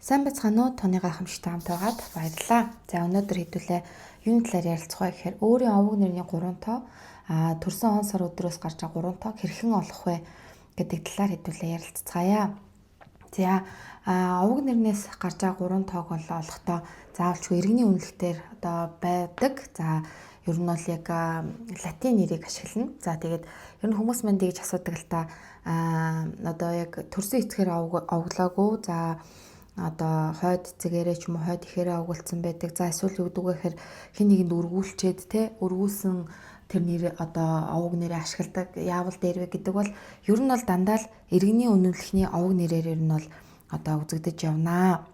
Сайн байцгаана уу? Тооны гайхамшигтай хамт байгаад баярлалаа. За өнөөдөр хэдүүлээ юуны талаар ярилцах вэ гэхээр өөрийн овог нэрний 3 тоо төрсөн он сар өдрөөс гарч байгаа 3 тоог хэрхэн олох вэ гэдэг талаар хэдүүлээ ярилцгаая. За овог нэрнээс гарч байгаа 3 тоог бол олохдоо заавалчгүй иргэний үнэлэхээр одоо байдаг. За ер нь бол яг латин нэрийг ашиглана. За тэгээд ер нь хүмүүс манд ингэж асуудаг л та одоо яг төрсөн эцгээр овоглоогүй. За одоо хойд эцэгээрээ ч юм уу хойд ихээрээ овгуулсан байдаг. За эсвэл юу гэдэг вэ гэхээр хин нэгэнд өргүүлчээд өргүүлсэн тэр нэр одоо овог нэрээ ашигладаг. Яавал дээр вэ гэдэг бол ер нь бол дандаа л иргэний үнэмлэхний овог нэрээр ер нь бол одоо үзэгдэж явнаа.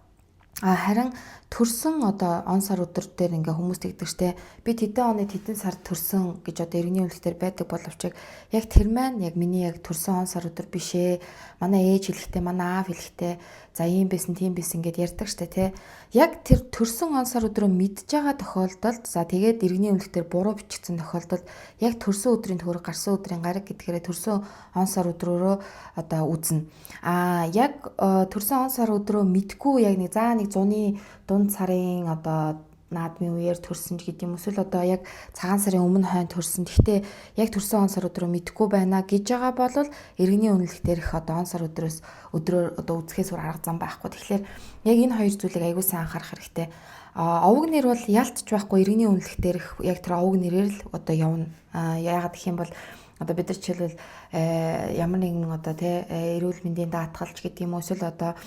Харин төрсөн одоо он сар өдөр дээр ингээ хүмүүс тэгдэг штэ би тэдэн оны тэдэн сард төрсөн гэж одоо иргэний үнэлэлтээр байдаг боловч яг тэр маань яг миний яг төрсөн он сар өдөр биш ээ. Манай ээж хэлэхдээ манай аав хэлэхдээ за ийм байсан тийм байсан гэд ярьдаг штэ тий. Яг тэр төрсөн он сар өдрөө мэдж байгаа тохиолдолд за тэгээд иргэний үнэлэлтээр буруу бичигдсэн тохиолдолд яг төрсөн өдрийн төгрөг гарсан өдрийн гараг гэдгээрээ төрсөн он сар өдрөөрөө одоо үзнэ. Яг төрсөн он сар өдрөө мэдгүй яг нэг за нэг зуны дунд сарын одоо наадмын үеэр төрсөн ч гэдэм эсвэл одоо яг цагаан сарын өмнө хойно төрсөн. Гэхдээ яг төрсөн он сар өдрөө мэдэхгүй байна гэж байгаа бол иргэний үнэлэхээр их одоо он сар өдрөөр одоо үзэхээс өөр арга зам байхгүй. Тэгэхээр яг энэ хоёр зүйлийг аягүй сайн анхаарах хэрэгтэй. Овог нэр бол ялтч байхгүй иргэний үнэлэхээр их яг тэр овог нэрээр л одоо явна. Яагаад гэх юм бол одоо бид нар жишээлбэл ямар нэгэн одоо эрүүл мэндийн даатгалч гэдэг юм уу эсвэл одоо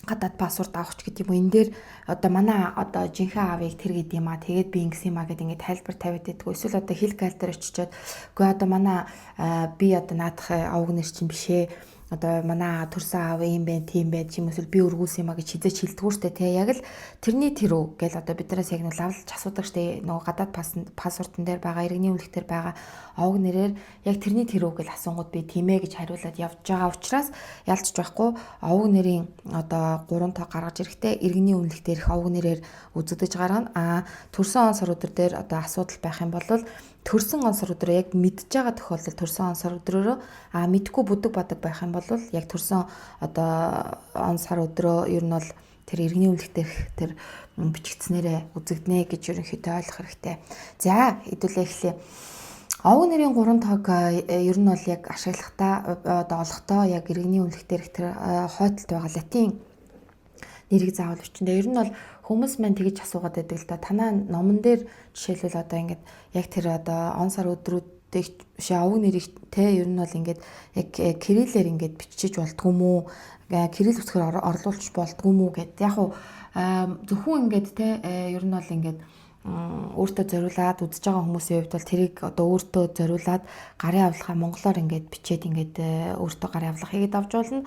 гадаад паспорт авахч гэдэг юм уу энэ дээр одоо манай одоо жинхэнэ аавыг тэр гэдэг юм аа тэгээд би ингэсэн юм аа гэдэг ингээд тайлбар тавиад байдгүй эсвэл одоо хэл гайл дээр очичоод үгүй одоо манай би одоо наадах овог нэр чинь биш ээ одоо манай төрсөн аав юм бэ тийм байд юм эсвэл би өргүүлсэн юм а гэж хизээч хэлдэггүй штэ тий яг л тэрний тэрүү гэл одоо биднээс яг нь лавлж асуудаг штэ нөгөө гадаад паспортон дээр байгаа иргэний үнэлэхээр байгаа овог нэрээр яг тэрний тэрүү гэл асуугууд би тийм ээ гэж хариулаад явж байгаа учраас ялцч байхгүй овог нэрийн одоо 3 тоо гаргаж ирэхдээ иргэний үнэлэхээр их овог нэрээр үзэгдэж гаргана төрсөн он сар өдөр дээр одоо асуудал байх юм бол төрсөн он сар өдрөө яг мэдж байгаа тохиолдолд төрсөн он сар өдрөөрөө мэдгүй бүдэг бадаг байх юм бол яг төрсөн одоо он сар өдрөө ер нь бол тэр иргэний үнэлэхээр тэр бичигдснээрээ үзэгдэнэ гэж ерөнхийдөө ойлгох хэрэгтэй. За хэдүүлээ эхлэе. Овог нэрийн 3 тоог ер нь бол яг ашиглахдаа одоо олохдоо яг иргэний үнэлэхээр тэр хойдолд байгаа латин нэрийг заавал бичнэ. Ер нь бол хүмүүс маань тэгж асуугаад байдаг л да. Танаа номон дээр жишээлбэл одоо ингээд яг тэр одоо он сар өдрүүдийг биш овог нэрийг ер нь бол ингээд яг кириллээр ингээд бичиж болдгоо мүү? Кирилл үсгээр орлуулж болдгоо мүү гэд. Яг уу зөвхөн ингээд ер нь бол ингээд өөртөө зориулаад үзэж байгаа хүмүүсийн хувьд бол тэрийг одоо өөртөө зориулаад гарын авлахаа монголоор ингээд бичээд ингээд өөртөө гарын авлах хийгээд авч болно.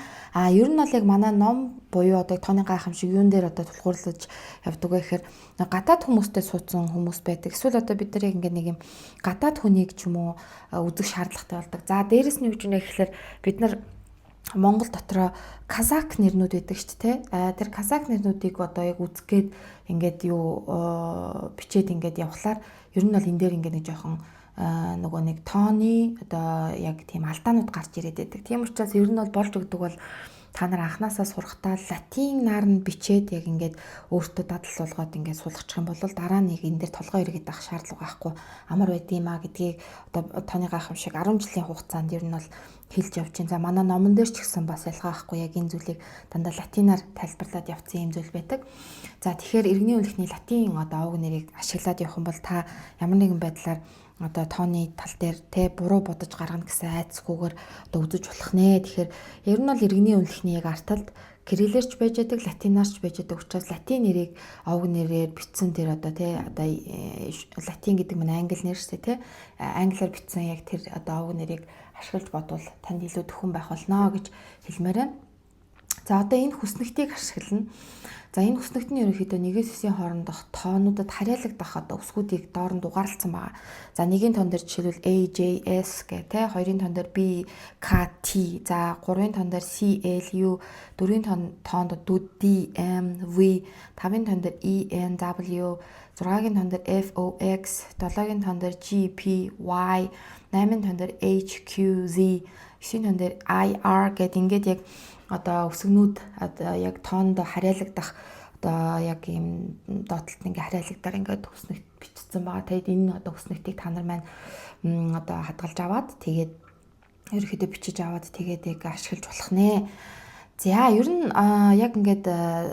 Ер нь бол яг манай ном буюу одоо тооны гайхамшиг юун дээр одоо тулгуурлаж явдаг вэ гэхээр гадаад хүмүүстэй суудсан хүмүүс байдаг. Эсвэл одоо бид нар яг ингээд нэг юм гадаад хүнийг ч юм уу үзэх шаардлагатай болдог. За дээрэс нь юу гэж нэ гэхээр бид нар Монгол дотроо казак нэрнүүд байдаг шүү дээ. Тэр казак нэрнүүдийг одоо яг үзгээд ингээд бичээд ингээд явхлаар ер нь бол энэ дээр ингээд нэг жоохон нөгөө нэг тооны одоо яг тийм алдаанууд гарч ирээд байдаг. Тийм учраас ер нь бол болж өгдөг бол та нар анханасаа сурахтаа латин наар нь бичээд яг ингээд өөртөө дадал болгоод ингээд суулгачих юм бол дараа нэг энэ дээр толгой эргээд авах шаардлага байхгүй амар байд юм а гэдгийг одоо тооны гайхамшиг 10 жилийн хугацаанд ер нь бол хэлж явж байна. За манай номон дээр ч гэсэн бас ялгаа байхгүй яг энэ зүйлийг дандаа латинаар тайлбарлаад явсан юм зүйл байдаг. За тэгэхээр иргэний үнэлэхний латин одоо овог нэрийг ашиглаад явах юм бол та ямар нэгэн байдлаар одоо тооны тал дээр буруу бодож гаргана гэсэн айцгүйгээр одоо үзэж болох нэ. Тэгэхээр ер нь бол иргэний үнэлэхний яг арталд кириллэрч байж байдаг, латинаарч байж байдаг учраас латин нэрийг овог нэрээр бичсэн тэр одоо латин гэдэг нь англи нэр шүү дээ англиар бичсэн яг тэр одоо овог нэрийг ашиглаж бодвол танд илүү төхөн байх болно гэж хэлмээр байна. За одоо энэ хүснэгтийг ашиглана. За энэ хүснэгт нь ерөнхийдөө нэгээс хэсгийн хоорондох тоонуудад харьяалагдах одоо үсгүүдийг дооронд угаарлцсан байгаа. За нэгийн тоон дээр жишээлбэл AJS гэх хоёрын тоон дээр BKT, за гурвын тоон дээр CLU, дөрвийн тоонд DMV, тавын тоон дээр ENW, 6-гийн тоон дээр FOX, 7-гийн тоон дээр GPY, 8-ын тоон дээр HQZ, 9-ийн тоон дээр IR гэдэг ингээд яг одоо үсгнүүд одоо яг тоонд харьяалагдах одоо яг ийм доотлолт ингээ харьяалагдаар ингээд үснэгт бичсэн байгаа. Тэгээд энэ одоо үснэгтийг та нар маань одоо хадгалж аваад тэгээд ерөөхдөө бичиж аваад тэгээд яг ашиглаж болох нэ. За ер нь яг ингээд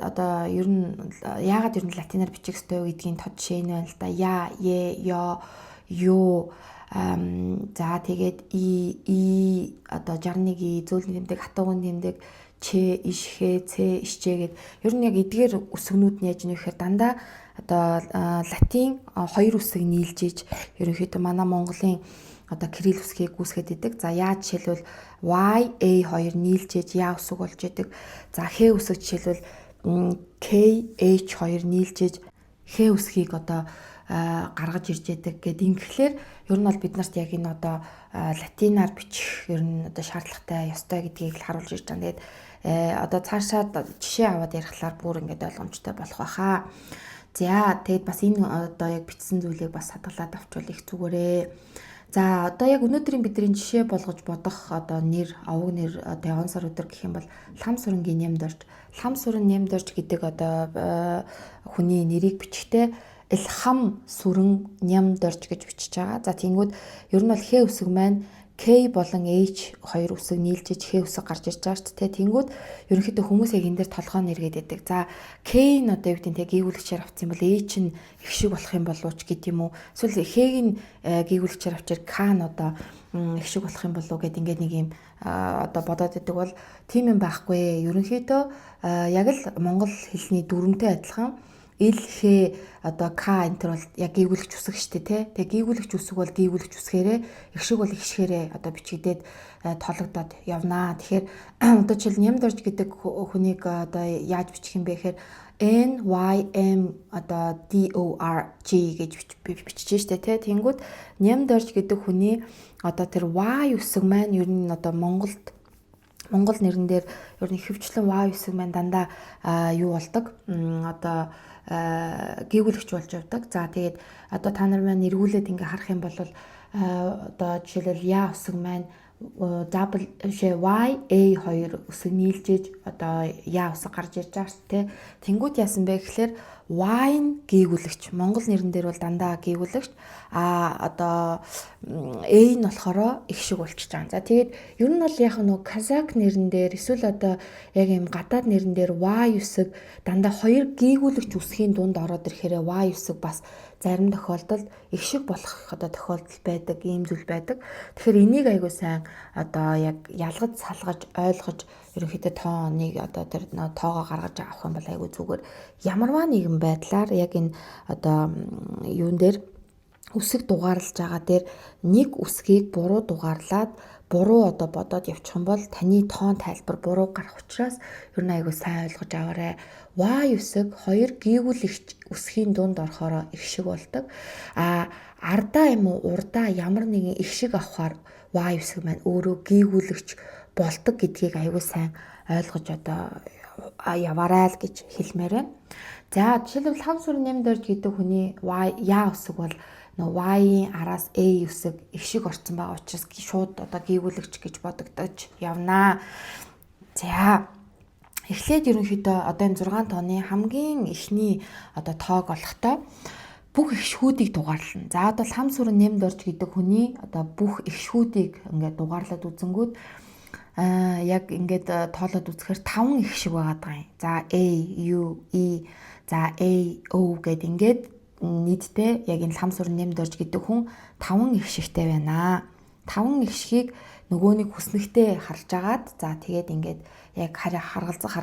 одоо ер нь яагаад ер нь латинаар бичих ёстой гэдгийн тод жишээ нь байна л да. Я, е, ё, ю за тэгээд и одоо 61 и зөөлөн тэмдэг, хатуугын тэмдэг, ч, иш, хэ, ц, ишчээ гэд ер нь яг эдгээр үсгнүүд нь яаж нэвхээр дандаа одоо латин хоёр үсэг нийлж иж ерөнхийдөө манай Монголын одоо кирилл үсгийг гүйцэтгэж идэг. За яа жишээлбэл y, a хоёр нийлж иж я үсэг болж идэг. За х үсэг жишээлбэл k, h хоёр нийлж иж х үсгийг одоо гаргаж ирж яадаг гэд ингэхлээр ер нь бол бид нарт яг энэ одоо латинаар бичих ер нь одоо шаардлагатай ёстой гэдгийг л харуулж ирж байгаа. Тэгээд одоо цаашаа жишээ аваад ярихлаар бүр ингээд ойлгомжтой болох байхаа. За тэгээд бас энэ одоо яг бичсэн зүйлийг бас хадгалаад авчвал их зүгээрээ. За одоо яг өнөөдрийн бидний жишээ болгож бодох одоо нэр, овог нэр одоо он сар өдөр гэх юм бол лхам сүрэнгийн нямдорж. Лхам сүрэн нямдорж гэдэг одоо хүний нэрийг бичихтэй Илхам сүрэн нямдорж гэж бичиж байгаа. За тэнгүүд ер нь бол х үсэг маань K болон H хоёр үсэг нийлж иж х үсэг гарч ирж байгаа шүү дээ. Тэнгүүд ерөнхийдөө хүмүүс яг энэ дээр толгой нэргээд байдаг. За K нь одоо юу гэдэг нь гийгүүлэгчээр авсан бол H нь их шиг болох юм болов ч гэдэг юм уу. Эсвэл H-г нь гийгүүлэгчээр авчир K нь одоо их шиг болох юм болов гэд ингээд нэг юм одоо бодоод байдаг бол тийм юм байхгүй. Ерөнхийдөө яг л монгол хэлний дүрмтэй адилхан ил хэ одоо к энтер бол яг гийгүүлэгч үсэг штэ тий. Тэгээ гийгүүлэгч үсэг бол гийгүүлэгч үсгээрээ их шиг бол их шигээрээ одоо бичигдээд тоологдоод явнаа. Тэгэхээр одоо жишээл нямдорж гэдэг хүнийг одоо яаж бичих юм бэ гэхээр N Y M одоо D O R G гэж бичиж штэ тий. Тэнгүүд нямдорж гэдэг хүний одоо тэр Y үсэг маань ер нь одоо Монгол нэрэн дээр ер нь хөвчлэн Y үсэг маань дандаа юу болдог одоо гийгүүлэгч болж явдаг. За тэгээд одоо та нар маань эргүүлээд ингээ харах юм бол одоо жишээлбэл я үсэг маань W Y A хоёр үсэг нийлж иж одоо я үсэг гарч ирж байгаа шүү дээ. Тэнгүүд яасан бэ гэхээр Y нь гийгүүлэгч. Монгол нэрэн дээр бол дандаа гийгүүлэгч. Одоо A нь болохоор их шиг болчихж байгаа. За тэгээд ер нь бол яг нөгөө казак нэрэн дээр эсвэл одоо яг юм гадаад нэрэн дээр Y үсэг дандаа хоёр гийгүүлэгч үсгийн дунд ороод ирэхээр Y үсэг бас зарим тохиолдолд их шиг болох одоо тохиолдол байдаг, ийм зүйл байдаг. Тэгэхээр энийг айгуу сайн одоо яг ялгаж салгаж ойлгож ерөнхийдөө тооныг одоо тэр тоогоо гаргаж авах юм бол айгуу зүгээр ямарваа нэгэн байдлаар яг энэ одоо юун дээр үсэг дугаарлаж байгаа дээр нэг үсгийг буруу дугаарлаад буруу одоо бодоод явчих юм бол таны тоон тайлбар буруу гарах учраас ер нь айгуу сайн ойлгож аваарай. Y үсэг хоёр гийгүүлэгч үсгийн дунд орохоор их шиг болдог. Ардаа юм уу урдаа ямар нэгэн их шиг авахаар Y үсэг маань өөрөө гийгүүлэгч болдог гэдгийг айгуу сайн ойлгож одоо яваарай л гэж хэлмээр байна. За жишээлбэл хам сүрэн нямдорж гэдэг хүний я үсэг бол Y-ийн араас A үсэг их шиг орсон байгаа учраас шууд одоо гийгүүлэгч гэж бодогдож явнаа. За эхлээд ерөнхийдөө одоо энэ 6 тооны хамгийн эхний одоо тоог олохдоо бүх ишхүүдийг дугаарлана. За одоо хам сүрэн нямдорж гэдэг хүний одоо бүх ишхүүдийг ингээд дугаарлаад үзэнгүүт яг ингээд тоолоод үзэхээр 5 их шиг байгаа юм. За A, U, E, за A, O гэд ингээд нийтдээ яг энэ лхам сүрэн нямдорж гэдэг хүн 5 их шигтэй байна. 5 их шигийг нөгөөнийг хүснэгтэй харж агаад за тэгээд ингээд яг харгалзах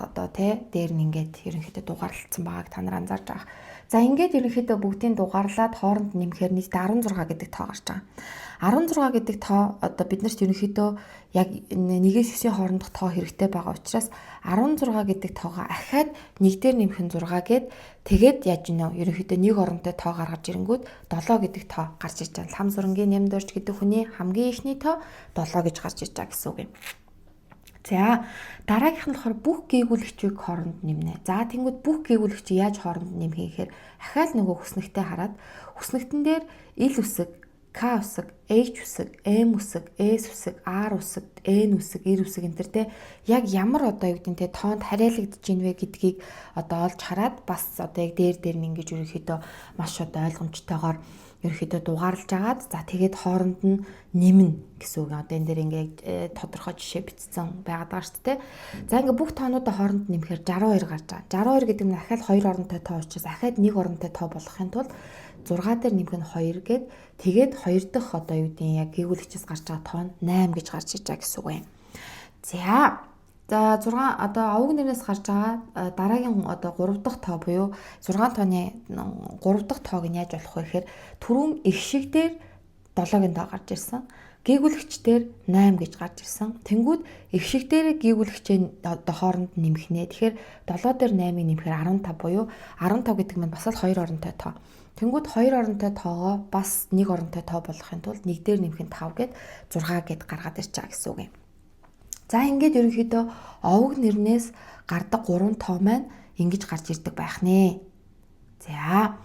одоо дээр нь ингээд ерөнхийдөө дугаарлалцсан байгааг та нар анзаарч байгаа. За ингээд ерөнхийдөө бүгдийн дугаарлаад хооронд нэмэхээр нийтдээ 16 гэдэг тоо гарч байгаа. 16 гэдэг тоо одоо биднэрт ерөнхийдөө яг нэгээс 9-ийн хоорондох тоо хэрэгтэй байгаа учраас 16 гэдэг тоогоо ахаад нэг дээр нэмэх нь 6 гээд тэгээд яаж гинэ ерөнхийдөө нэг оронтой тоо гаргаж ирэнгүүт 7 гэдэг тоо гарч иж байгаа. Лхам сүрэнгийн нямдорж гэдэг хүний хамгийн ихний тоо 7 гэж гарч иж байгаа гэсэн үг юм. За дараагийнх нь болохоор бүх гийгүүлэгчийг хооронд нэмнэ. За тэнгууд бүх гийгүүлэгчийг яаж хооронд нэмэх гэхээр ахаал нөгөө хүснэгтэй хараад хүснэгтэн дээр ил үсэг К үсэг, H үсэг, M үсэг, S үсэг, R үсэг, N үсэг, R үсэг энэ төр те яг ямар одоо юу гэдэг нь те тоонд хариалагдж ийн вэ гэдгийг одоо олж хараад бас одоо яг дээр нь ингэж ерөнхийдөө маш одоо ойлгомжтойгоор ерөнхийдөө дугаарлаж агаад за тэгээд хооронд нь нэмнэ гэсэн үг. Одоо энэ дээр ингээд тодорхой жишээ бичсэн байгаад байгаа шүү дээ. За ингээд бүх тоонуудаа хооронд нь нэмэхээр 62 гарч байгаа. 62 гэдэг нь дахиад 2 оронтой тоо учраас дахиад 1 оронтой тоо болгохын тулд 6 дээр нэмэх нь 2 гээд тэгээд 2 дахь одоо юу гэдэг нь яг гэгүүлэгчээс гарч байгаа тоо нь 8 гэж гарч иж байгаа гэсэн үг юм. За 6 одоо овог нэрнээс гарч байгаа дараагийн одоо 3 дахь тоо буюу 6 тооны 3 дахь тоог нь яаж болох вэ гэхээр түрүүн их шиг дээр 7-гийн тоо гарч ирсэн. Гэгүүлэгч дээр 8 гэж гарч ирсэн. Тэнгүүд их шиг дээр гэгүүлэгчээ одоо хооронд нэмэхнэ. Тэгэхээр 7 дээр 8-ыг нэмэхээр 15 буюу 15 гэдэг нь бас л 2 оронтой тоо. Тэнгүүд 2 оронтой тоогоо бас 1 оронтой тоо болгохын тулд 1 дээр нэмэх нь 5 гэд 6 гэд гаргаад ирж байгаа гэсэн үг юм. За ингээд ерөнхийдөө овог нэрнээс гардаг 3 тоо маань ингэж гарч ирдэг байх нэ. За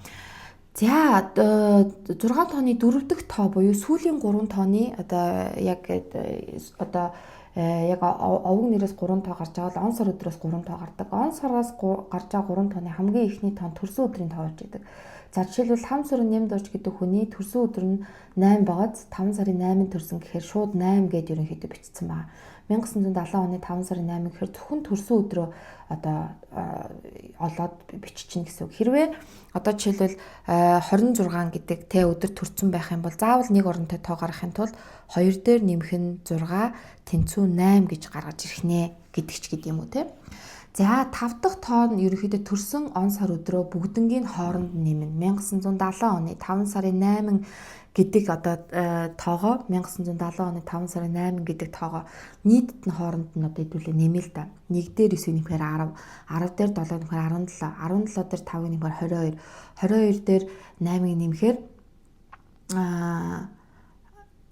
6 тооны 4 дахь тоо буюу сүүлийн 3 тооны одоо яг овог нэрээс 3 тоо гарч байгаа бол он сар өдрөөс 3 тоо гардаг. Он сараас гарч байгаа 3 тооны хамгийн ихний тоо төрсөн өдрийн тоо болж байдаг. За жишээлбэл 5 сарын 8-нд орж гэдэг хүний төрсөн өдөр нь 8 байгаад 5 сарын 8-нд төрсөн гэхээр шууд 8 гэдээ ерөнхийдөө бичсэн байна. 1970 оны 5 сарын 8 гэхээр зөвхөн төрсөн өдрөө одоо олоод биччихнэ гэсэн үг. Хэрвээ одоо жишээлбэл 26 гэдэг тэ өдөр төрсөн байх юм бол заавал 1 оронтой тоо гаргахын тулд 2 дээр нэмэх нь 6 тэнцүү 8 гэж гаргаж ирэх нэ гэдэг ч гэдэм үү те. За 5 дахь тоо нь ерөнхийдөө төрсөн он сар өдрөө бүгднгийн хооронд нэмнэ. 1970 оны 5 сарын 8 гэдэг одоо тоогоо 1970 оны 5 сарын 8 гэдэг тоогоо нийтэд нь хооронд нь одоо хэдүүлээ нэмээ л да. 1 дээр 9 нэмэхээр 10, 10 дээр 7 нэмэхээр 17, 17 дээр 5 нэмэхээр 22, 22 дээр 8 нэмэхээр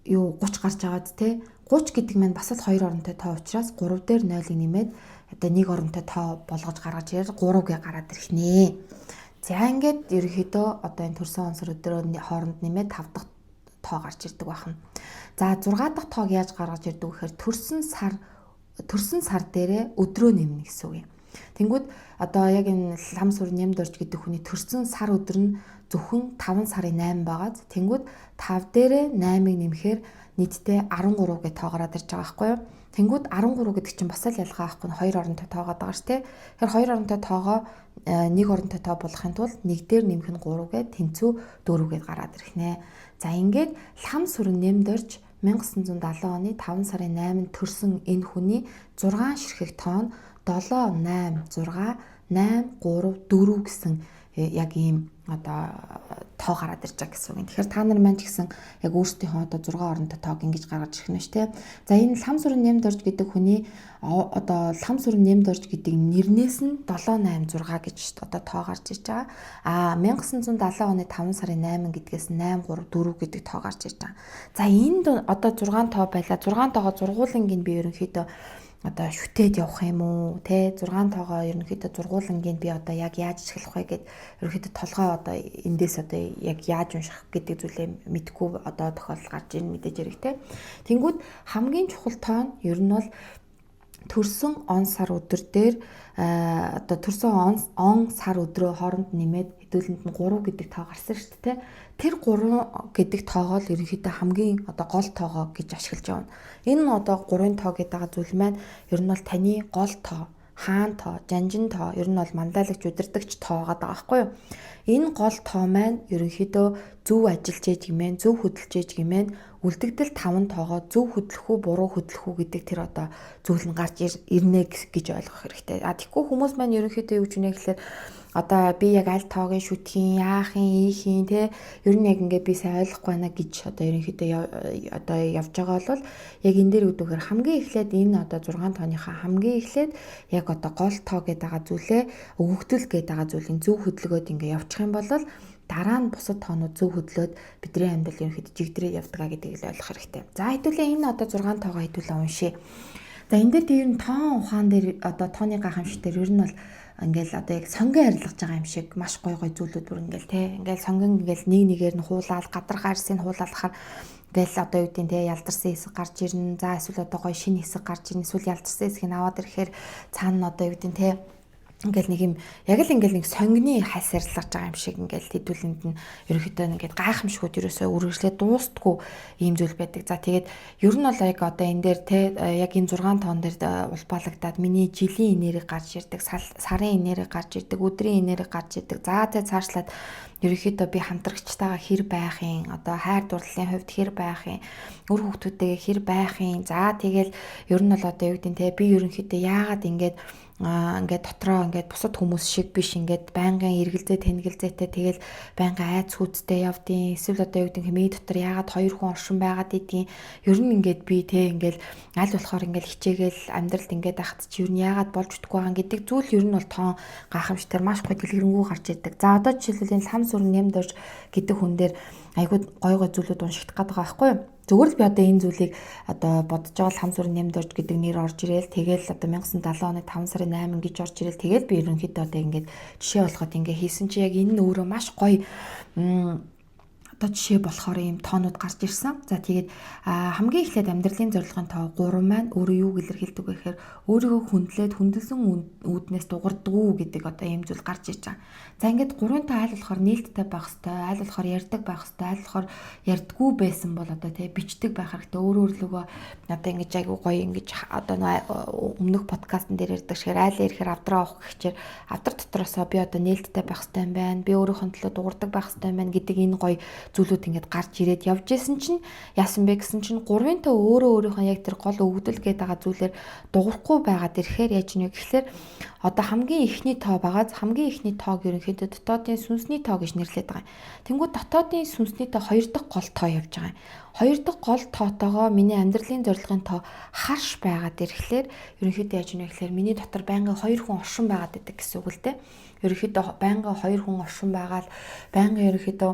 30 гарч байгаад те 30 гэдэг нь бас л 2 оронтой тоо учраас 3 дээр 0-ыг нэмээд одоо 1 оронтой тоо болгож гаргаж ирээд 3 гээ гараад ирэх нэ. За ингээд ерөнхийдөө одоо энэ төрсөн онцор өдрөө хооронд нэмээд 5 дахь тоо гарч ирдэг байна. За 6 дахь тоог яаж гаргаж ирдэг вэ гэхээр төрсөн сар дээрээ өдрөө нэмнэ гэсэн үг юм. Тэнгүүд одоо яг энэ лам сүр нэмд орж гэдэг хүний төрсөн сар өдөр нь зөвхөн 5 сарын 8 байгаад тэнгүүд 5 дээрээ 8-ыг нэмэхээр нийтдээ 13 гэ тоо гараад ирж байгаа байхгүй юу? Тэнгүүд 13 гэдэг чинь бас л ялгаа авахгүй 2 оронтой тоогоод байгаа ш тэ. Тэгэхээр 2 оронтой тоогоо 1 оронтой тоо болохын тулд 1 дээр нэмэх нь 3 гэ тэнцүү 4 гэд гараад ирэх нэ. За ингээд лам сүрэн нэмд орж 1970 оны 5 сарын 8-нд төрсөн энэ хүний 6 ширхэг тоо нь 7, 8, 6, 8, 3, 4 гэсэн яг ийм одоо тоо гараад ирж байгаа гэсэн үг. Тэгэхээр та нар маань ч гэсэн яг өөрсдийнхөө одоо 6 оронтой тоог ингэж гаргаж ирэх нь ш тэ. За энэ лам сүрэн нэмд орж гэдэг хүний одоо лам сүрэн нэмд орж гэдэг нэрнээс нь 7, 8, 6 гэж одоо тоо гарч ирж байгаа. 1970 оны 5 сарын 8 гэдгээс 8, 3, 4 гэдэг тоо гарч ирж байгаа. За энд одоо 6 тоо байлаа. 6 тоогоо зургуулангийн би ерөнхийдөө одоо шүтээд явах юм уу те 6 тоогоо ерөнхийдөө зургуулангийн би одоо яг яаж ашиглах вэ гэд ерөнхийдөө толгой одоо эндээс одоо яг яаж унших гэдэг зүйлээ мэдгүй одоо тохиолдол гарч ийн мэдээж хэрэг те. Тэнгүүд хамгийн чухал тоо нь ер нь бол төрсөн он сар өдөр дээр одоо төрсөн он сар өдрөө хооронд нэмээд хэдүүлэнд нь 3 гэдэг тоо гарсан шүү дээ. Тэр 3 гэдэг тоогоо л ерөнхийдөө хамгийн одоо гол тоогоо гэж ашиглаж байна. Энэ нь одоо 3-ын тоо гэдэг байгаа зүйл маань ер нь бол таны гол тоо, хаан тоо, жанжин тоо ер нь бол мандаалагч удирдагч тоо байгаа байхгүй юу? Энэ гол тоо маань ерөнхийдөө зөв ажиллаж ээж гэмээр, зөв хөдөлж ээж гэмээр үлдэгдэл 5 тоогоо зөв хөдлөх үү, буруу хөдлөх үү гэдэг тэр одоо зүйл нь гарч ирнэ гэж ойлгох хэрэгтэй. Тэгэхгүй хүмүүс маань ерөнхийдөө юу ч үнэ гэхэлэр одоо би яг аль тоогийн шүтхийн, яахын, ийхийн те ер нь яг ингээд би сайн ойлгохгүй байна гэж одоо ерөнхийдөө одоо явж байгаа бол яг энэ дээр үүдээр хамгийн эхлээд энэ одоо 6 тооныхаа хамгийн эхлээд яг одоо гол тоо гэдэг байгаа зүйлээ өгөгдөл гэдэг байгаа зүйлийн зөв хөдөлгөөд ингээд явчих юм бол дараа нь бусад тоонууд зөв хөдлөөд бидний амьдрал ерөнхийдөө жигдрээ явдгаа гэдгийг л ойлгох хэрэгтэй. За хэдүүлээ энэ одоо 6 тоогоо хэдүүлээ уншъя. За энэ дээр тэр нь тоон ухаан дээр одоо тооны гайхамшиг дээр ер нь бол ингээл одоо яг сонгон арилгаж байгаа юм шиг маш гой зүйлүүд бүр ингээл те ингээл сонгон ингээл нэг нэгээр нь хуулаад гадаргаа арсыг хуулаалахаар ингээл одоо юу гэдэг те ялдарсан хэсэг гарч ирнэ. За эсвэл одоо гой шинэ хэсэг гарч ирнэ. Эсвэл ялдарсан хэсгийг аваад ирэхээр цаана одоо юу гэдэг те ингээл нэг юм яг л ингээл нэг сонгины хальс арилгаж байгаа юм шиг ингээл хэдүүлэнд нь ерөөхдөө ингээд гайхамшгууд ерөөсөө үргэлжлээд дуустдаггүй ийм зүйл байдаг. За тэгээд ер нь бол яг одоо энэ дээр те яг энэ 6 тоон дээр улбаалагдаад миний жилийн энерги гарч ирдэг, сарын энерги гарч ирдэг, өдрийн энерги гарч ирдэг. За тэ цаашлаад ерөөхдөө би хамтрагчтайгаа хэр байхын, одоо хайр дурлалын хувьд хэр байхын, үр хүүхдүүдтэйгээ хэр байхын. За тэгэл ер нь бол одоо юу гэдэг те би ерөнхийдөө яагаад ингээд дотроо ингээд бусад хүмүүс шиг биш ингээд байнгын эргэлзээ тэнэгэлзээтэй тэгэл байнгын айц хүүцтэй явдیں۔ Эсвэл одоо юу гэдэг хэмээ дотор яагаад 2 хүн оршин байгаад идیں۔ Ер нь ингээд би те ингээд аль болохоор ингээд хичээгээл амьдралд ингээд ахт чи ер нь яагаад болж чадахгүй байгаа гэдэг зүйл ер нь бол тоон гайхамшигтэр маш гой дэлгэрэнгүй гарч ирдэг. За одоо жишээлбэл энэ лам сүрэн нямд орж гэдэг хүн дээр айгуу гой зүйлүүд уншигдах гээд байгаа байхгүй юу? Зүгээр л би одоо энэ зүйлийг одоо бодож байгаа л хам сүрэн нямд орж гэдэг нэр орж ирээл тэгэл одоо 1970 оны 5 сарын 8 гэж орж ирээл тэгэл би ерөнхийдөө одоо ингээд жишээ болгоход ингээд хийсэн чи яг энэ нь өөрөө маш гоё одоо жишээ болохоор ийм тоонууд гарч ирсэн. За тэгээд хамгийн эхлээд амьдралын зорилгын тоо 3 маань өөрөө юу илэрхийлдэг вэ гэхээр өөрийгөө хүндлээд хүндэлсэн үүднээс дуурдаггүй гэдэг одоо ийм зүйл гарч ирж байгаа. За ингээд 3 тоо аль болохоор нээлттэй байх хэвээр, аль болохоор ярьдаг байх хэвээр, аль болохоор ярьдаггүй байсан бол одоо тий бичдэг байх хэрэгтэй. Өөрөөрлөгөө одоо ингэж айгу гоё ингэж одоо өмнөх подкастн дээр ярьдаг шигээр айл ирэхээр авдраа авах гэхчээр авдар дотроосоо би одоо нээлттэй байх хэвээр юм байна. Би өөрийнхөө төлөө дуурдаг байх хэвээр юм байна гэдэг энэ гоё зүйлүүд ингээд гарч ирээд явж исэн чинь яасан бэ гэсэн чинь 3 тоо өөрийнхөө яг тэр гол өгдөл гээд байгаа зүйлээр дуурахгүй байгаад ирэхээр яаж нэг гэхэлэр одоо хамгийн ихний тоо байгаа. Хамгийн ихний тоог ерөнхийдөө дотоодын сүнсний тоо гэж нэрлэдэг байгаа юм. Тэнгүүд дотоодын сүнсний тоо 2 дахь гол тоо явж байгаа юм. 2 дахь гол тоотойгоо миний амьдралын зорилгын тоо харш байгаад ирэхлээр ерөнхийдөө яаж нэг гэхэлэр миний дотор байнгын 2 хүн оршин байгаад байдаг гэсэн үг л дээ. Ерөнхийдөө байнгын 2 хүн оршин байгаад байнгын ерөнхийдөө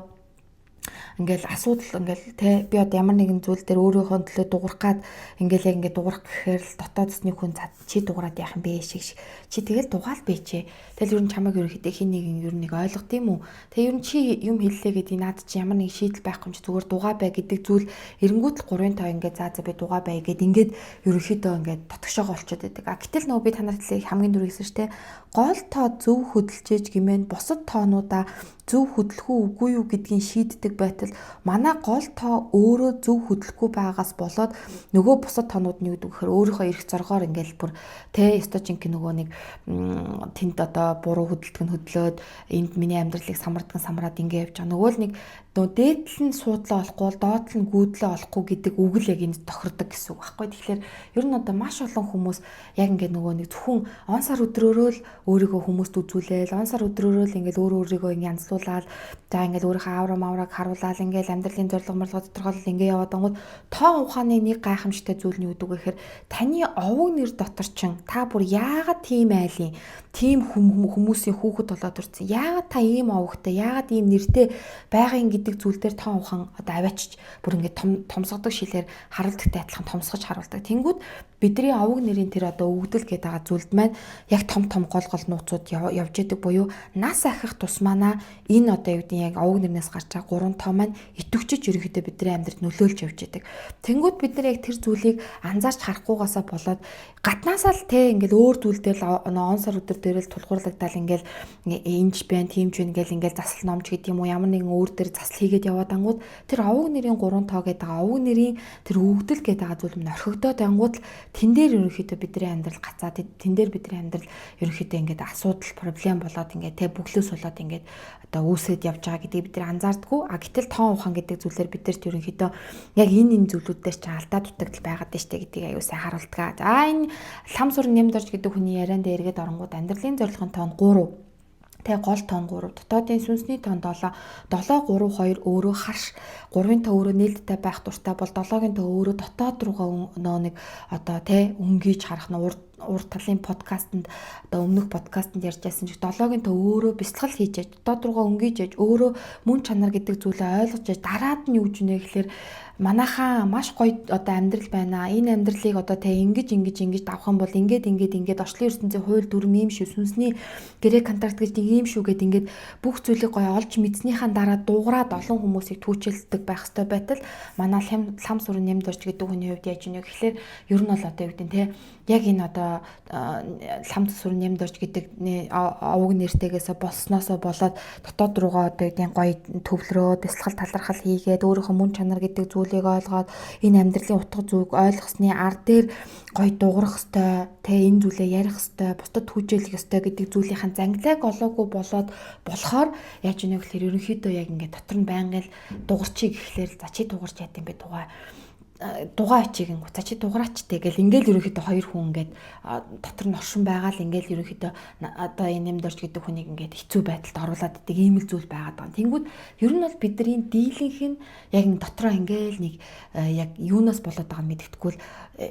ингээл асуудал ингээл те би одоо ямар нэгэн зүйл дээр өөрийнхөө төлөө дуурах гад ингээл яг ингээд дуурах гэхээр л дотоодсны хүн чи дуурайд яах юм бэ шиг чи тэгэл дугаал бэчээ. Тэгэл ер нь чамайг ерөөхдөө хин нэг ер нь ойлгох тийм үү. Тэгээ ер нь чи юм хэллээ гэдэг наад чи ямар нэг шийдэл байхгүй юм чи зүгээр дугаа бай гэдэг зүйл эренгүүт л 3 тоо ингээд за би дугаа бай гэд ингээд ерөөхдөө ингээд дотгошоогоо олцоод байдаг. А гэтэл нөө би танарт хамгийн дөрөв гэсэн чинь те гол тоо зөв хөдөлжээж гэмээн бусад тоонуудаа зөв хөдлөх үгүй юу гэдгийг шийддэг байтал манай гол тоо өөрөө зөв хөдлөхгүй байгаас болоод нөгөө бусад тоонууд нь юу гэдэг вэхээр өөрийнхөө эрх зоргоор ингээл бүр тэ стожинк нөгөө нэг тэнд одоо буруу хөдөлтөг нь хөдлөөд энд миний амьдралыг самраад ингээ явж байгаа. Нөгөө л нэг дээдл нь суудлаа олохгүй бол доотлол нь гүйдлээ олохгүй гэдэг үг л яг энд тохирдог гэсэн үг байхгүй. Тэгэхээр ер нь одоо маш олон хүмүүс яг ингээ нөгөө нэг зөвхөн он сар өдрөөрөө л өөрийгөө хүмүүст үзүүлээл он сар өдрөөрөө л ингээл өөрийгөө ингээ янзлуулаад за ингээл өөрийнхөө авра мавраг харуулаад ингээл амьдралын зорилго морлого тодорхойлол ингээ яваад ангууд тоо ухааны нэг гайхамшигтай зүйл нь юу гэхээр таны овог нэр дотор чин та бүр яагаад тийм айлын тийм хүмүүсийн хүүхэд болоод ирсэн. Яагаад та ийм овогтой, яагаад ийм нэртэй байгын гэдэг зүйл дээр тоо ухаан одоо аваачиж бүр ингээд томсгодог шилээр харуулдагтай адилхан томсгож харуулдаг. Тэнгүүд бидний овог нэрийн тэр одоо өгдөл гэдэг байгаа зүйлд маань яг том гол нууцуд явж идэг буюу нас ахих тусмаа энэ одоо юу гэдэг яг овог нэрнээс гарч байгаа 3 тоо маань итвчж ерөнхийдөө бидний амьдралд нөлөөлж явж идэг. Тэнгүүд бид нар яг тэр зүйлийг анзаарч харахгүйгаасаа болоод гаднаасаа л те ингээл өөр зүйл дээр он сар өдөр дээр л тулгуурлагдал ингээл энэч байна, тиймч байна гэл ингээл засал номч гэдэг юм уу ямар нэгэн өөр дээр засал хийгээд яваад ангууд тэр овог нэрийн 3 тоо гэдэг байгаа овог нэрийн тэр өгдөл гэдэг байгаа зүйл нь орхигдоод ангууд тэн дээр ерөнхийдөө бидний амьдрал гацаад тэн дээр бидний амьдрал ерөнхийдөө ингээд асуудал проблем болоод ингээд те бүглөөс болоод ингээд одоо үүсэт явж байгаа гэдгийг бид нар анзаардаггүй. А гэтэл тоон ухаан гэдэг зүйлээр бид нарт ерөнхийдөө яг энэ зүйлүүдээр ч алдаа дутагдал байгаад байна штэ гэдгийг аюу сайн харуулдаг. За энэ лам сүрэн нямд орж гэдэг хүний ярианд эргээд оронгууд амьдралын зорилгын тоон 3 тэ гол тоон 3 дотоодын сүнсний тоон 7 3 2 өөрөө харш 3-ын тоо өөрөө нээлттэй байх дуртай бол 7-гийн тоо өөрөө дотоод руугаа нөө нэг одоо тэ өнгийж харах нь урд талын подкастэнд одоо өмнөх подкастэнд ярьж байсан ч 7-гийн тоо өөрөө бясалгал хийж яаж дотоод руугаа өнгийж яаж өөрөө мөн чанар гэдэг зүйлээ ойлгож яаж дараад нь юу гэж нэ гэхээр манайхаа маш гоё одоо амьдрал байна. Энэ амьдралыг одоо тэ ингэж давах юм бол ингээд орчлын ертөнцийн хууль дүрм ийм шүү, сүнсний гэрээ контракт гэж ийм шүү гэд ингээд бүх зүйлийг гоё олж мэдснийхаа дараа дуугараад олон хүмүүсийг түүчилдэг байх ёстой байтал манай лам сүрэн нэмд орж гэдэг хүний хувьд яаж ийнэ гэхэлэр ер нь бол одоо юу гэдэг те яг энэ одоо лам сүрэн нэмд орж гэдэг овог нэртэйгээс болсноосоо болоод дотоод руугаа одоо юу гэдэг гоё төвлөрөө бясалгал талархал хийгээд өөрийнхөө мөн чанар гэдэг зүйлийг ойлгоод энэ амьдралын утга зүг ойлгосны ар дээр гоё дуурах ёстой, тэ энэ зүйлээ ярих ёстой, бусдад хүчээлэх ёстой гэдэг зүйлийнхэн зангилааг олоогүй болоод болохоор яаж ийнэ гэхээр ерөнхийдөө яг ингээд дотор нь байнгын дуурчиг гэхлээр за чи дуурч яд юм бэ дугаа ачиг за чи дугараачтэй гэл ингээл ерөнхийдөө хоёр хүн ингээд дотор нь оршин байгаа л ингээл ерөнхийдөө одоо энэ нэмд орж гэдэг хүнийг ингээд хэцүү байдалд оруулаад идэг ийм л зүйл байгаад байгаа. Тэнгүүд ер нь бол бидний дийлэнх нь яг н дотроо ингээл нэг яг юунаас болоод байгааг мэдгэдэггүй л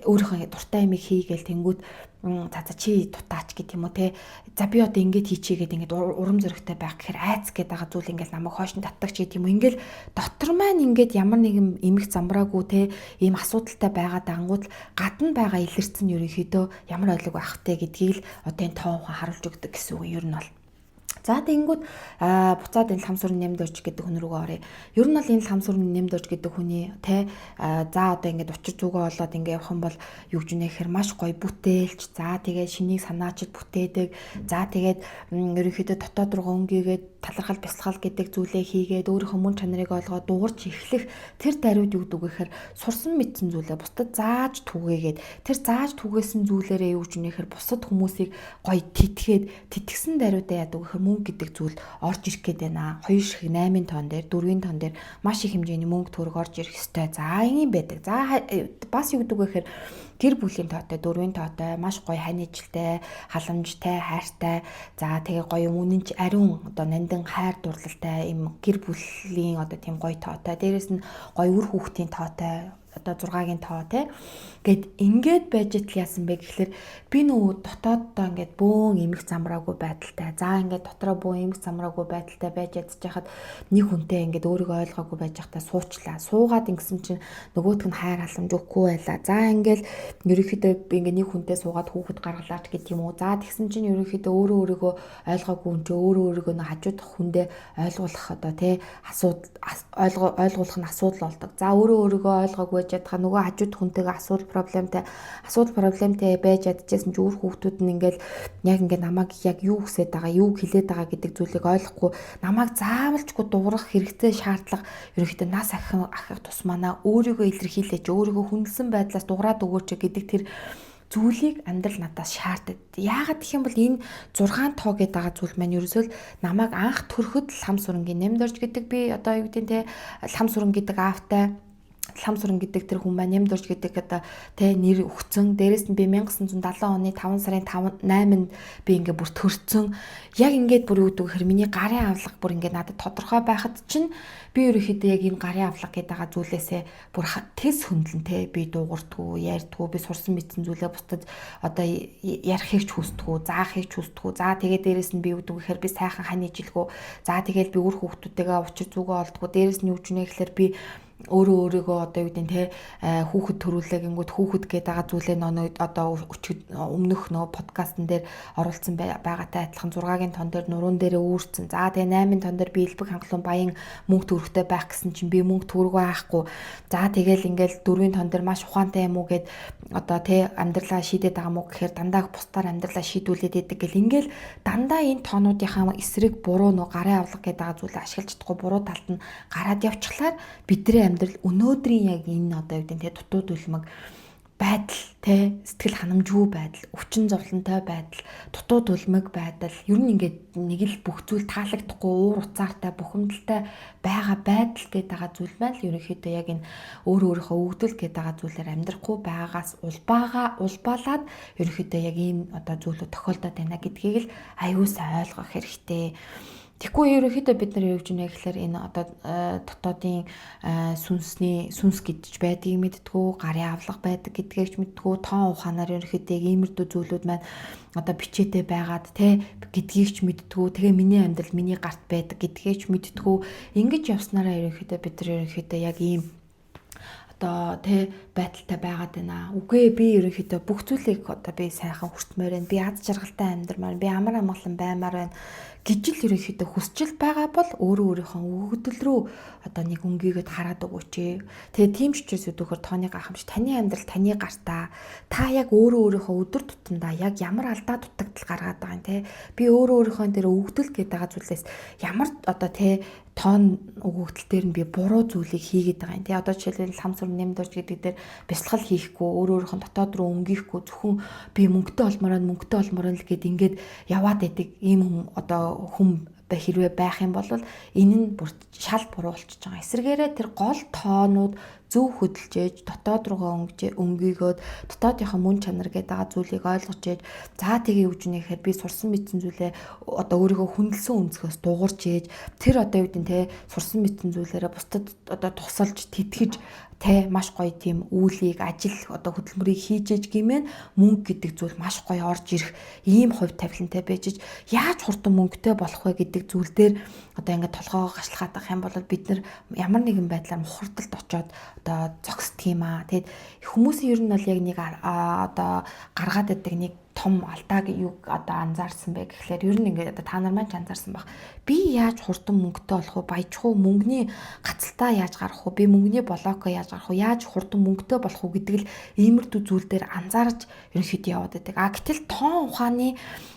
өөрийнхөө дуртай юмыг хийгээл тэнгүүд за чи дутаач гэх юм уу те за би одоо ингэж хийчихгээд ингэж урам зоригтой байх гэхээр айц гэдэг байгаа зүйл ингээл намайг хойш нь татдаг ч гэдэг юм ингээл дотор маань ингээд ямар нэгэн эмх замбраагүй те ийм асуудалтай байгаад ангууд гадна байгаа илэрсэн ерөнхийдөө ямар ойлог байх вэ гэдгийг л одоо энэ тоо ухаан харуулж өгдөг гэсэн үг ер нь бол. За тэгэнгүүт буцаад энэ лам сүрэн нэмд орж гэдэг хүн рүүгээ оръё. Ер нь бол энэ лам сүрэн нэмд орж гэдэг хүний те за одоо ингээд учир зүгөө болоод ингээд явах юм бол юу гэж нэхэр маш гоё бүтээлч. За тэгээд шинийг санаачд бүтээдэг. За тэгээд ерөнхийдөө дотоод руу өнгийгээд талархал бясалгал гэдэг зүйлээ хийгээд өөрийнхөө мөн чанарыг олгоод дуурч эхлэх тэр даруйд юу гэхээр сурсан мэдсэн зүйлээ бусдад зааж түгээгээд тэр зааж түгээсэн зүйлээрээ юу гэж нэхэр бусад хүмүүсийг гоё тэтгсэн даруйдаа яадаг гэхээр мөнгө гэдэг зүйл орж ирэх гээд байна. 2 шиг 8-ын тон дээр 4-ийн тон дээр маш их хэмжээний мөнгө төгрөг орж ирэх ёстой. За ийм байдаг. За бас юу гэдэг гэхээр гэр бүлийн тоотой 4-ийн тоотой маш гоё ханижтай, халамжтай, хайртай. За тэгээ гоё үнэнч ариун одоо нандин хайр дурлалтай им гэр бүлийн одоо тийм гоё тоотой. Дээрээс нь гоё үр хүүхдийн тоотой одоо 6-гийн тоо те гэд ингээд байж итл яасан бэ гэхэлэр би нөө дотооддоо ингээд бөөн эмх замраагүй байдалтай. За ингээд дотроо бөөн эмх замраагүй байдалтай байж ядчихад нэг хүнтэй ингээд өөрийгөө ойлгоогүй байж байхдаа суучлаа. Суугаад ингэсэн чинь нөгөөтг нь хайр халамж өгөхгүй байлаа. За ингээд ерөнхийдөө би ингээд нэг хүнтэй суугаад хүүхэд гаргалаач гэдэг юм уу. За тэгсэн чинь ерөнхийдөө өөрийгөө ойлгоогүй хүн чинь өөрийгөө нэг хажуудах хүндээ ойлгуулах одоо те асуудал ойлгуулах нь асуудал болдог. За өөрийгөө ойлгоогүй ядхаа нөгөө хажууд хүнтэйгээ асуудал проблемтэй байж ядчихсан ч өөр хүүхдүүд нь ингээл яг ингээд намайг яг юу хүсэж байгаа, юу хэлээд байгаа гэдэг зүйлийг ойлгохгүй намайг заавалчгүй дуурах хэрэгтэй шаардлага ерөнхийдөө нас ахих тусмаа өөрийгөө илэрхийлээч, өөрийгөө хүндэлсэн байдлаас дуурайд өгөөч гэдэг тэр зүйлийг амьдрал надаас шаарддаг. Яагаад гэх юм бол энэ 6 тоо гэдэг байгаа зүйл маань ерөөсөө намайг анх төрөхөд лам сүрэнгийн нэмд орж гэдэг би одоо юу гэдэг те лам сүрэн гэдэг аавтай лам сүрэн гэдэг тэр хүн маань нэмд орж гэдэг одоо тэ нэр өгцөн. Дээрээс нь би 1970 оны 5 сарын 8-нд би ингээ бүр төрцөн. Яг ингээд бүр үүдгүй хэр миний гарын авлага бүр ингээ надад тодорхой байхад чинь би ерөөхдөө яг энэ гарын авлага гэдэг байгаа зүйлээсээ бүр тэс хөндлөнтэй би дуугартгүй, ярьдгүй, би сурсан мэдсэн зүйлээ бусдад одоо ярихыг ч хүсдэггүй, заахыг ч хүсдэггүй. За тэгээд дээрээс нь би үүдгүй гэхээр би сайхан ханижилгүй. За тэгээд би өөр хүүхдүүдтэйгээ учир зүгөө олдгоо. Дээрээс нь юу ч нэ гэхээр би өөрийгөө одоо юу гэдэг те хүүхэд төрүүлээгингүүд хүүхэд гэдэг байгаа зүйлээ нөө одоо өмнөх нөө подкастн дээр оруулсан байгаатай адилхан 6-гийн тон дээр нуруунд дээрээ үүрсэн. За тэгээ 8-ын тон дээр би элбэг хангалуун баян мөнгө төгрөгтэй байх гэсэн чинь би мөнгө төгрөг байхгүй. За тэгээл ингээл 4-ийн тон дээр маш ухаантай юм уу гэд одоо те амьдралаа шийдээд байгаа мó гэхээр дандаа бусдаар амьдралаа шийдүүлээд идэг гэл ингээл дандаа энэ тоонуудынхаа эсрэг буруу нөө гарын авлага гэдэг байгаа зүйлээ ашиглаж чадахгүй буруу талд нь гараад явчихлаар бидний амьдрал өнөөдрийн яг энэ одоо юу гэдэг те дутууд үлмэг байдал те сэтгэл ханамжгүй байдал, өвчин зовлонтой байдал, дутууд үлмэг байдал ер нь ингээд нэг л бүх зүйл таалагдахгүй уур уцаартай бухимдалтай байгаа байдал гэдэг байгаа зүйл маань л ерөнхийдөө яг энэ өөрийнхөө өгдөл гэдэг байгаа зүйлээр амьдрахгүй байгаас улбаалаад ерөнхийдөө яг ийм одоо зүйлүүд тохиолдоод байна гэдгийг л аюул сайн ойлгох хэрэгтэй. Тэгэхгүй ерөнхийдөө бид нар юу гэж нэ гэхээр энэ одоо дотоодын сүнс гэдэж байдгийг мэдтгүү, гарын авлага байдаг гэдгийг ч мэдтгүү, тоон ухаанаар ерөнхийдөө иймэрдүү зүйлүүд маань одоо бичээтэй байгаад те гэдгийг ч мэдтгүү. Тэгээ миний амьдрал миний гарт байдаг гэдгийг ч мэдтгүү. Ингэж явснараа ерөнхийдөө бид нар ерөнхийдөө яг ийм одоо байдалтай байгаад байна. Үгүй би ерөнхийдөө бүх зүйлийг одоо би сайхан хүртмээр байна. Би аз жаргалтай амьдрмаар, би амар амгалан баймаар байна гэж л ерөнхийдөө хүсчил байгаа бол өөрийнхөө өгөгдөл рүү одоо нэг өнгийгээд хараад өгөөч. Тэгээ тийм ч учраас өдөхөр тооны гахамш таны амьдрал таны гартаа та яг өөрийнхөө өдөр тутамдаа яг ямар алдаа дутагдал гаргаад байгаа юм те. Би өөрийнхөө дээр өгөгдөл гэдэг байгаа зүйлээс ямар одоо тоон өгөгдөл дээр нь би буруу зүйлийг хийгээд байгаа юм. Тэ одоо жишээлбэл хам сүр нэмд орж гэдэг дээр бясалгал хийхгүй, өөрийнхөө дотоод руу өнгөхгүй зөвхөн би мөнгөтэй олмоор л гэд ингээд яваад байдаг ийм хүн хэрвээ байх юм бол энэ нь бүр шал буруу болчихж байгаа. Эсвэргээрээ тэр гол тоонууд зөв хөдөлж ээж дотоод руугаа өнгийгөөд дотоодынхоо мөн чанар гэдэг байгаа зүйлийг ойлгож ээж за тэгээ юу гэнэхээр би сурсан мэдсэн зүйлээ одоо өөрийгөө хүндэлсэн өнцгөөс дуурч ээж тэр одоо юу гэдэг сурсан мэдсэн зүйлээрээ бусдад одоо тусалж тэтгэж маш гоё тийм үйлийг ажил одоо хөдөлмөрийг хийж ээж гэмээр мөнгө гэдэг зүйл маш гоё орж ирэх ийм хувь тавилантай байж яаж хурдан мөнгөтэй болох вэ гэдэг зүйл дээр одоо ингээд толгоогоо гашлахаад байх юм бол бид нар ямар нэгэн байдлаар мухардалд очоод одоо зогсдөг юм аа. Тэгэд хүмүүсийн ер нь бол яг нэг одоо гаргаад байдаг нэг том алдааг юу одоо анзаарсан бэ гэхлээр ер нь ингээд одоо та нар маань ч анзаарсан баг. Би яаж хурдан мөнгөтэй болох вэ? Баяжих уу? Мөнгөний гацалтаа яаж гарах вэ? Би мөнгөний блокоо яаж гарах вэ? Яаж хурдан мөнгөтэй болох вэ гэдэг л иймэрдүү зүйл дээр анзаарч ерөнхийдөө яваад байдаг. Гэтэл тоон ухааны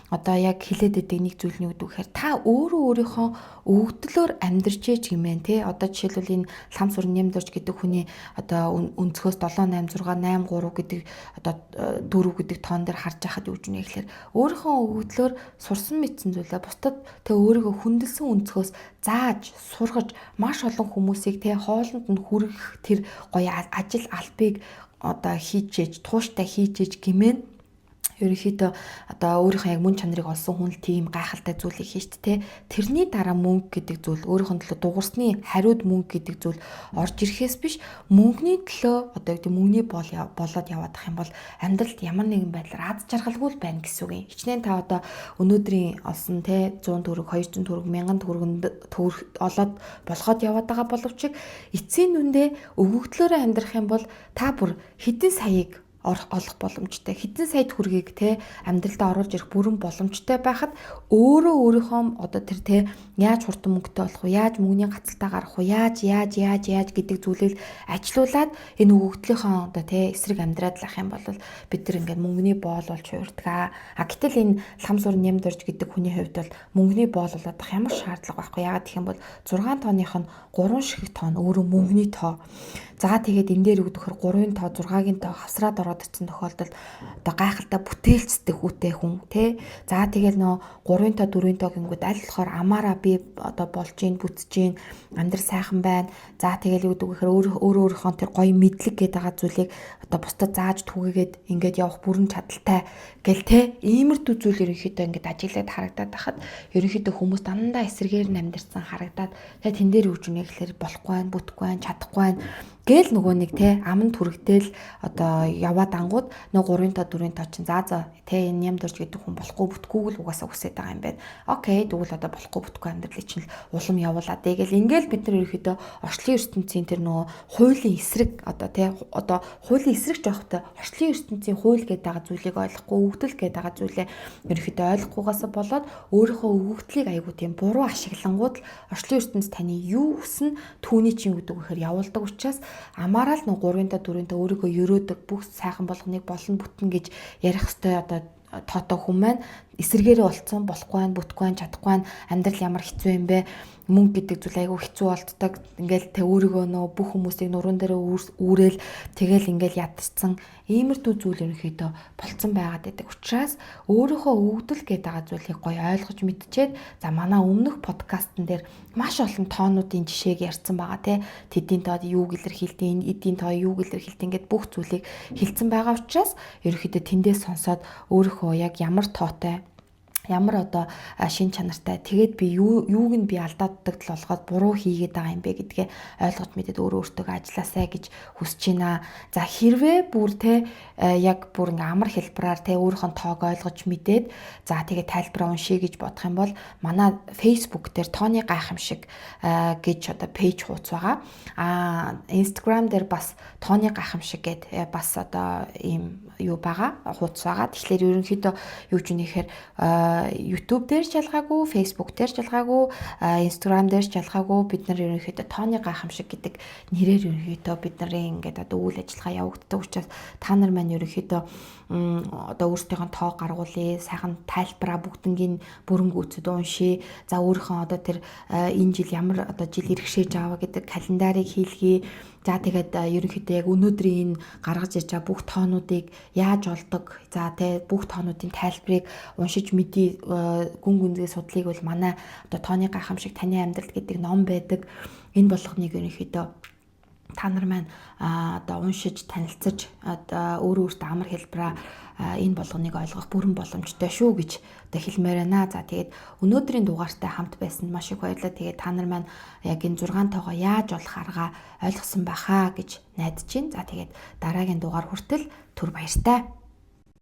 одоо яг хилээд байдаг нэг зүйл нь юу гэхээр та өөрийнхөө өгөгдлөөр амьдарч ээж гэмээр те одоо жишээлбэл энэ лам сүр нэмдөрч гэдэг хүний одоо өнцгөөс 7 8 6 8 3 гэдэг одоо 4 гэдэг тоон дээр харж байхад юу гэнэ гэхээр өөрийнхөө өгөгдлөөр сурсан мэдсэн зүйлээ бусдад те өөрийгөө хүндэлсэн өнцгөөс зааж сургаж маш олон хүмүүсийг те хоолнд нь хүргэх тэр гоё ажил албыг одоо хийж ээж тууштай хийж ээж гэмээр ерөнхийдөө одоо өөрийнхөө яг мөн чанарыг олсон хүн л тийм гайхалтай зүйлийг хийж тэ тэрний дараа мөнгө гэдэг зүйл өөрийнхөө төлөө дуурсны хариуд мөнгө гэдэг зүйл орж ирэхээс биш мөнгөний төлөө одоо гэдэг мөнгөний болоод яваад ах юм бол амьдралд ямар нэгэн байдлаар аз жаргалгүй л байна гэсэн үг юм. Хичнээн та одоо өнөөдрийн олсон тэ 100 төгрөг 200 төгрөг 1000 төгрөг олоод болгоод яваад байгаа боловч эцсийн нүндээ өгөгдлөөрөө амьдрах юм бол та бүр хэдэн саяыг олох боломжтой хэдэн сая төгрөгийг амьдралдаа оруулж ирэх бүрэн боломжтой байхад өөрийнхөө одоо тэр яаж хурдан мөнгөтэй болох вэ? Яаж мөнгөний гацалтаа гарах вэ? Яаж гэдэг зүйлийг ажилуулад энэ өгөгдлийнхөө одоо эсрэг амьдраад лах юм бол бид нар ингээд мөнгөний боол болж хуурдаг. Гэтэл энэ лам сур нэмд орж гэдэг хүний хувьд бол мөнгөний боол болоод ямар шаардлага байхгүй. Яагаад гэх юм бол 6 тооных нь 3 ширхэг тоон өөрөө мөнгөний тоо. За тэгээд энэ дээр өгдөхөр 3-ын тоо 6-гийн тоо хавсраад ороод ирсэн тохиолдолд одоо гайхалтай бүтээлцдэг үүтэй хүн тий. За тэгээд нөө 3-ын тоо 4-ийн тоо гингүүд аль болохоор амаараа би одоо болж гин бүтэж гин амьдрал сайхан байна. За тэгээд юу гэхээр өөрийнхөө тэр гоё мэдлэг гэдэг байгаа зүйлийг одоо бусдад зааж түгээгээд ингээд явах бүрэн чадaltaй гэл тий. Иймэрдүү зүйл ерөнхийдөө ингээд ажиглаад харагдаад байхад ерөнхийдөө хүмүүс дандаа эсрэгээр нь амьдэрсэн харагдаад тэгээ тэн дээр юу ч юм яхэлэр болохгүй байх, бүтэхгүй байх, чадахгүй байх гэл нөгөө нэг аманд хүрэгтэл одоо яваад ангууд нөгөө 3-ын тоо 4-ийн тоо чинь за энэ нямд орж гэдэг хүн болохгүй бүтггүй л угаасаа хүсэж байгаа юм байна. Окей тэгвэл одоо болохгүй бүтггүй амьдралыг чинь улам явуулаад гэл ингээл бид нар ерөөхдөө орчлын ертөнцийн тэр нөгөө хуулийн эсрэг одоо хуулийн эсрэг жоохтой орчлын ертөнцийн хууль гэдэг байгаа зүйлийг ойлгохгүй өгдөл гэдэг байгаа зүйлээ ерөөхдөө ойлгохгүйгаас болоод өөрийнхөө өгөгдлийг айгуу тийм буруу ашиглангууд л орчлын ертөнц таны юу хүснэ түүний чинь гэдэг үхээр явуулдаг учраас амаараа л 3-ын тоо 4-ийн тоо өөрийгөө өрөөдөг бүх сайхан болгоныг болно бүтэн гэж ярих хэвээр одоо тоотой хүн маань эсэргээрээ болцсон болохгүй байх, бүтэхгүй байх, чадахгүй байх, амьдрал ямар хэцүү юм бэ? Мөнгө гэдэг зүйл айгүй хэцүү болтдог. Ингээл өөрийгөө бүх хүмүүсийг нуруунд дээр үүрэл тэгэл ингээл ядчихсан иймэрдүү зүйл ерөнхийдөө болцсон байгаад байдаг. Учираас өөрийнхөө өгдөл гэдэг байгаа зүйлийг гоё ойлгож мэдчихэд за манай өмнөх подкастн дээр маш олон тоонуудын жишээг ярьсан байгаа тэдийн тоод юу илэрхийлдэг, эдийн тоо юу илэрхийлдэг ингээд бүх зүйлийг хэлсэн байгаа учраас ерөнхийдөө тэндээс сонсоод өөрийнхөө яг ямар тоотой ямар одоо шин чанартай тэгээд би юуг нь би алдаад болгоод буруу хийгээд байгаа юм бэ гэдгээ ойлгож мэдээд өөрөө өөртөө ажилласаа гэж хүсэж байна. За хэрвээ бүр те яг бүр ингээ амар хэлбэраар те өөрийнхөө тоог ойлгож мэдээд за тэгээд тайлбараа уншия гэж бодох юм бол манай Facebook дээр Тооны гайхамшиг гэж одоо пэйж хуудас байгаа. Instagram дээр бас Тооны гайхамшиг гэдэг бас одоо ийм юу байгаа хуудас байгаа. Тэгэхээр ерөнхийдөө юу ч нэхэр YouTube дээр ч ялгаагүй, Facebook дээр ч ялгаагүй, Instagram дээр ч ялгаагүй бид нар ерөнхийдөө Тооны гайхамшиг гэдэг нэрээр ерөнхийдөө бидний ингээд одоо үйл ажиллагаа явагддаг учраас та нар маань ерөнхийдөө одоо өөртөөхөө тоо гаргуулъя, сайхан тайлбараа бүгднгийн бүрэнгүүцэд уншия. За өөрийнхөө одоо тэр энэ жил ямар одоо жил иргэшээж аваа гэдэг календарыг хийлгэе. За тэгээд ерөнхийдөө яг өнөөдрийн энэ гаргаж ирж байгаа бүх тоонуудыг яаж олдог. За тэгээд бүх тоонуудын тайлбарыг уншиж мэдээ гүн гүнзгий судлыг бол манай одоо Тооны гайхамшиг таны амьдрал гэдэг ном байдаг. Энэ болгоныг ерөнхийдөө та нар маань одоо уншиж танилцаж одоо өөртөө амар хэлбэраа энэ болгоныг ойлгох бүрэн боломжтой шүү гэж одоо хэлмээр байна. За тэгээд өнөөдрийн дугаартай хамт байсан маш их баярлалаа. Тэгээд та нар маань яг энэ 6 тоогоо яаж олох аргаа ойлгосон байхаа гэж найдаж байна. За тэгээд дараагийн дугаар хүртэл түр баяртай.